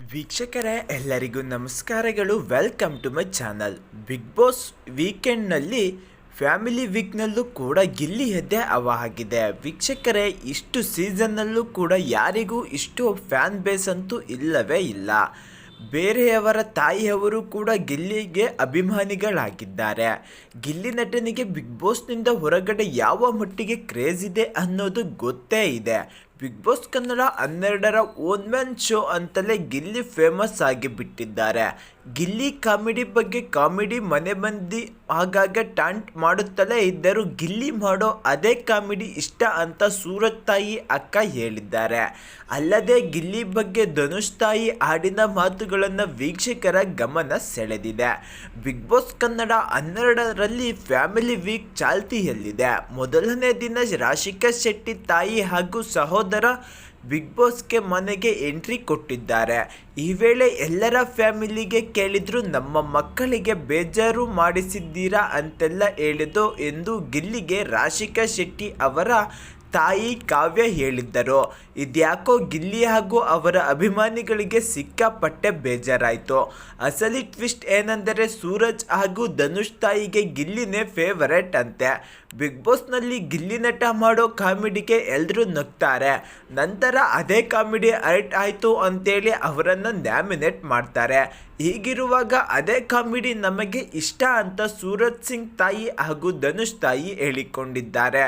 ವೀಕ್ಷಕರೇ ಎಲ್ಲರಿಗೂ ನಮಸ್ಕಾರಗಳು. Welcome to my channel. Big boss ವೀಕೆಂಡ್ನಲ್ಲಿ ಫ್ಯಾಮಿಲಿ ವೀಕ್ನಲ್ಲೂ ಕೂಡ ಗಿಲ್ಲಿ ಹೆದ್ದೆ ಆಗಿದೆ. ವೀಕ್ಷಕರೇ, ಇಷ್ಟು ಸೀಸನ್ನಲ್ಲೂ ಕೂಡ ಯಾರಿಗೂ ಇಷ್ಟು ಫ್ಯಾನ್ ಬೇಸ್ ಅಂತೂ ಇಲ್ಲವೇ ಇಲ್ಲ. ಬೇರೆಯವರ ತಾಯಿಯವರು ಕೂಡ ಗಿಲ್ಲಿಗೆ ಅಭಿಮಾನಿಗಳಾಗಿದ್ದಾರೆ. ಗಿಲ್ಲಿ ನಟನಿಗೆ ಬಿಗ್ ಬಾಸ್ನಿಂದ ಹೊರಗಡೆ ಯಾವ ಮಟ್ಟಿಗೆ ಕ್ರೇಜ್ ಇದೆ ಅನ್ನೋದು ಗೊತ್ತೇ ಇದೆ. ಬಿಗ್ ಬಾಸ್ ಕನ್ನಡ 12ರ ಓನ್ ಮ್ಯಾನ್ ಶೋ ಅಂತಲೇ ಗಿಲ್ಲಿ ಫೇಮಸ್ ಆಗಿಬಿಟ್ಟಿದ್ದಾರೆ. ಗಿಲ್ಲಿ ಕಾಮಿಡಿ ಬಗ್ಗೆ ಕಾಮಿಡಿ ಮನೆ ಮಂದಿ ಆಗಾಗ ಟಾಂಟ್ ಮಾಡುತ್ತಲೇ ಇದ್ದರು. ಗಿಲ್ಲಿ ಮಾಡೋ ಅದೇ ಕಾಮಿಡಿ ಇಷ್ಟ ಅಂತ ಸೂರಜ್ ತಾಯಿ ಅಕ್ಕ ಹೇಳಿದ್ದಾರೆ. ಅಲ್ಲದೆ ಗಿಲ್ಲಿ ಬಗ್ಗೆ ಧನುಷ್ ತಾಯಿ ಆಡಿನ ಮಾತುಗಳನ್ನು ವೀಕ್ಷಕರ ಗಮನ ಸೆಳೆದಿದೆ. ಬಿಗ್ ಬಾಸ್ ಕನ್ನಡ 12ರಲ್ಲಿ ಫ್ಯಾಮಿಲಿ ವೀಕ್ ಚಾಲ್ತಿಯಲ್ಲಿದೆ. ಮೊದಲನೇ ದಿನ ರಾಶಿಕಾ ಶೆಟ್ಟಿ ತಾಯಿ ಹಾಗೂ ಸಹೋದರ ಬಿಗ್ ಬಾಸ್ಗೆ ಮನೆಗೆ ಎಂಟ್ರಿ ಕೊಟ್ಟಿದ್ದಾರೆ. ಈ ವೇಳೆ ಎಲ್ಲರ ಫ್ಯಾಮಿಲಿಗೆ ಕೇಳಿದ್ರು, ನಮ್ಮ ಮಕ್ಕಳಿಗೆ ಬೇಜಾರು ಮಾಡಿಸಿದ್ದೀರಾ ಅಂತೆಲ್ಲ ಹೇಳಿದ್ದು ಎಂದು ಗಿಲ್ಲಿಗೆ ರಾಶಿಕಾ ಶೆಟ್ಟಿ ಅವರ ತಾಯಿ ಕಾವ್ಯ ಹೇಳಿದ್ದರು. ಇದ್ಯಾಕೋ ಗಿಲ್ಲಿ ಹಾಗೂ ಅವರ ಅಭಿಮಾನಿಗಳಿಗೆ ಸಿಕ್ಕಾಪಟ್ಟೆ ಬೇಜಾರಾಯಿತು. ಅಸಲಿ ಟ್ವಿಸ್ಟ್ ಏನೆಂದರೆ ಸೂರಜ್ ಹಾಗೂ ಧನುಷ್ ತಾಯಿಗೆ ಗಿಲ್ಲಿನೇ ಫೇವರೇಟ್ ಅಂತೆ. ಬಿಗ್ ಬಾಸ್ನಲ್ಲಿ ಗಿಲ್ಲಿ ನಟ ಮಾಡೋ ಕಾಮಿಡಿಗೆ ಎಲ್ಲರೂ ನಗ್ತಾರೆ. ನಂತರ ಅದೇ ಕಾಮಿಡಿ ಹರ್ಟ್ ಆಯಿತು ಅಂತೇಳಿ ಅವರನ್ನು ನ್ಯಾಮಿನೇಟ್ ಮಾಡ್ತಾರೆ. ಹೀಗಿರುವಾಗ ಅದೇ ಕಾಮಿಡಿ ನಮಗೆ ಇಷ್ಟ ಅಂತ ಸೂರಜ್ ಸಿಂಗ್ ತಾಯಿ ಹಾಗೂ ಧನುಷ್ ತಾಯಿ ಹೇಳಿಕೊಂಡಿದ್ದಾರೆ.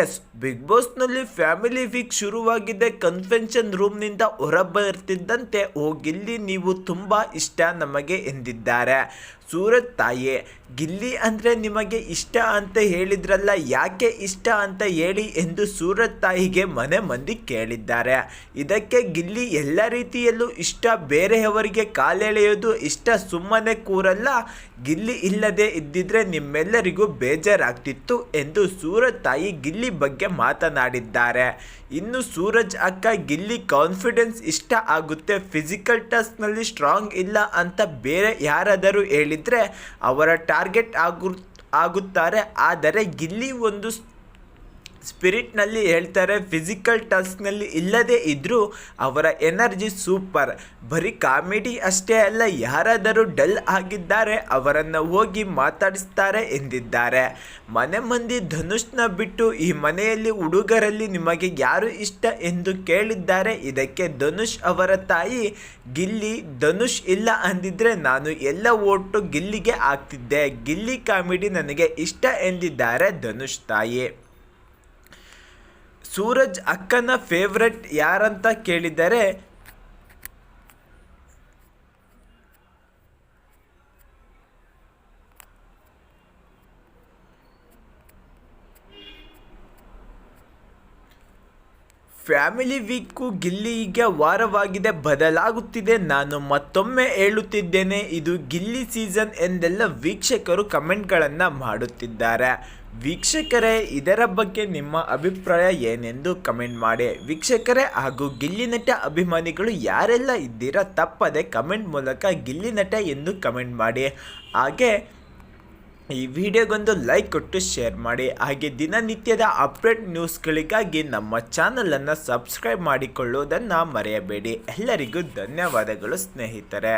ಎಸ್, ಬಿಗ್ ಬಾಸ್ನಲ್ಲಿ ಫ್ಯಾಮಿಲಿ ವೀಕ್ ಶುರುವಾಗಿದೆ. ಕನ್ವೆನ್ಷನ್ ರೂಮ್ನಿಂದ ಹೊರಬರ್ತಿದ್ದಂತೆ ಗಿಲ್ಲಿ ನೀವು ತುಂಬ ಇಷ್ಟ ನಮಗೆ ಎಂದಿದ್ದಾರೆ. ಸೂರಜ್ ತಾಯಿ, ಗಿಲ್ಲಿ ಅಂದರೆ ನಿಮಗೆ ಇಷ್ಟ ಅಂತ ಹೇಳಿದ್ರಲ್ಲ, ಯಾಕೆ ಇಷ್ಟ ಅಂತ ಹೇಳಿ ಎಂದು ಸೂರಜ್ ತಾಯಿಗೆ ಮನೆ ಮಂದಿ ಕೇಳಿದ್ದಾರೆ. ಇದಕ್ಕೆ ಗಿಲ್ಲಿ ಎಲ್ಲ ರೀತಿಯಲ್ಲೂ ಇಷ್ಟ, ಬೇರೆಯವರಿಗೆ ಕಾಲೆಳೆಯೋದು ಇಷ್ಟ, ಸುಮ್ಮನೆ ಕೂರಲ್ಲ, ಗಿಲ್ಲಿ ಇಲ್ಲದೆ ಇದ್ದಿದ್ರೆ ನಿಮ್ಮೆಲ್ಲರಿಗೂ ಬೇಜಾರಾಗ್ತಿತ್ತು ಎಂದು ಸೂರಜ್ ತಾಯಿ ಗಿಲ್ಲಿ ಬಗ್ಗೆ ಮಾತನಾಡಿದ್ದಾರೆ. ಇನ್ನು ಸೂರಜ್ ಅಕ್ಕ, ಗಿಲ್ಲಿ ಕಾನ್ಫಿಡೆನ್ಸ್ ಇಷ್ಟ ಆಗುತ್ತೆ, ಫಿಸಿಕಲ್ ಟಚ್ನಲ್ಲಿ ಸ್ಟ್ರಾಂಗ್ ಇಲ್ಲ ಅಂತ ಬೇರೆ ಯಾರಾದರೂ ಹೇಳಿದರೆ ಅವರ ಟಾರ್ಗೆಟ್ ಆಗುತ್ತಾರೆ. ಆದರೆ ಗಿಲ್ಲಿ ಒಂದು ಸ್ಪಿರಿಟ್ನಲ್ಲಿ ಹೇಳ್ತಾರೆ. ಫಿಸಿಕಲ್ ಟಚ್ನಲ್ಲಿ ಇಲ್ಲದೇ ಇದ್ದರೂ ಅವರ ಎನರ್ಜಿ ಸೂಪರ್. ಬರೀ ಕಾಮಿಡಿ ಅಷ್ಟೇ ಅಲ್ಲ, ಯಾರಾದರೂ ಡಲ್ ಆಗಿದ್ದಾರೆ ಅವರನ್ನು ಹೋಗಿ ಮಾತಾಡಿಸ್ತಾರೆ ಎಂದಿದ್ದಾರೆ. ಮನೆ ಮಂದಿ ಧನುಷ್ನ ಬಿಟ್ಟು ಈ ಮನೆಯಲ್ಲಿ ಹುಡುಗರಲ್ಲಿ ನಿಮಗೆ ಯಾರು ಇಷ್ಟ ಎಂದು ಕೇಳಿದ್ದಾರೆ. ಇದಕ್ಕೆ ಧನುಷ್ ಅವರ ತಾಯಿ, ಗಿಲ್ಲಿ ಧನುಷ್ ಇಲ್ಲ ಅಂದಿದ್ರೆ ನಾನು ಎಲ್ಲ ಓಟು ಗಿಲ್ಲಿಗೆ ಆಗ್ತಿದ್ದೆ, ಗಿಲ್ಲಿ ಕಾಮಿಡಿ ನನಗೆ ಇಷ್ಟ ಎಂದಿದ್ದಾರೆ ಧನುಷ್ ತಾಯಿ. ಸೂರಜ್ ಅಕ್ಕನ ಫೇವ್ರೆಟ್ ಯಾರಂತ ಕೇಳಿದರೆ ಫ್ಯಾಮಿಲಿ ವೀಕು ಗಿಲ್ಲಿಗೆ ವಾರವಾಗಿದೆ, ಬದಲಾಗುತ್ತಿದೆ. ನಾನು ಮತ್ತೊಮ್ಮೆ ಹೇಳುತ್ತಿದ್ದೇನೆ, ಇದು ಗಿಲ್ಲಿ ಸೀಸನ್ ಎಂದೆಲ್ಲ ವೀಕ್ಷಕರು ಕಮೆಂಟ್ಗಳನ್ನು ಮಾಡುತ್ತಿದ್ದಾರೆ. ವೀಕ್ಷಕರೇ, ಇದರ ಬಗ್ಗೆ ನಿಮ್ಮ ಅಭಿಪ್ರಾಯ ಏನೆಂದು ಕಮೆಂಟ್ ಮಾಡಿ. ವೀಕ್ಷಕರೇ ಹಾಗೂ ಗಿಲ್ಲಿ ನಟ ಅಭಿಮಾನಿಗಳು ಯಾರೆಲ್ಲ ಇದ್ದೀರಾ ತಪ್ಪದೆ ಕಮೆಂಟ್ ಮೂಲಕ ಗಿಲ್ಲಿ ನಟ ಎಂದು ಕಮೆಂಟ್ ಮಾಡಿ. ಹಾಗೆ ಈ ವಿಡಿಯೋಗೊಂದು ಲೈಕ್ ಕೊಟ್ಟು ಶೇರ್ ಮಾಡಿ. ಹಾಗೆ ದಿನನಿತ್ಯದ ಅಪ್ಡೇಟ್ ನ್ಯೂಸ್ಗಳಿಗಾಗಿ ನಮ್ಮ ಚಾನಲನ್ನು ಸಬ್ಸ್ಕ್ರೈಬ್ ಮಾಡಿಕೊಳ್ಳುವುದನ್ನು ಮರೆಯಬೇಡಿ. ಎಲ್ಲರಿಗೂ ಧನ್ಯವಾದಗಳು ಸ್ನೇಹಿತರೆ.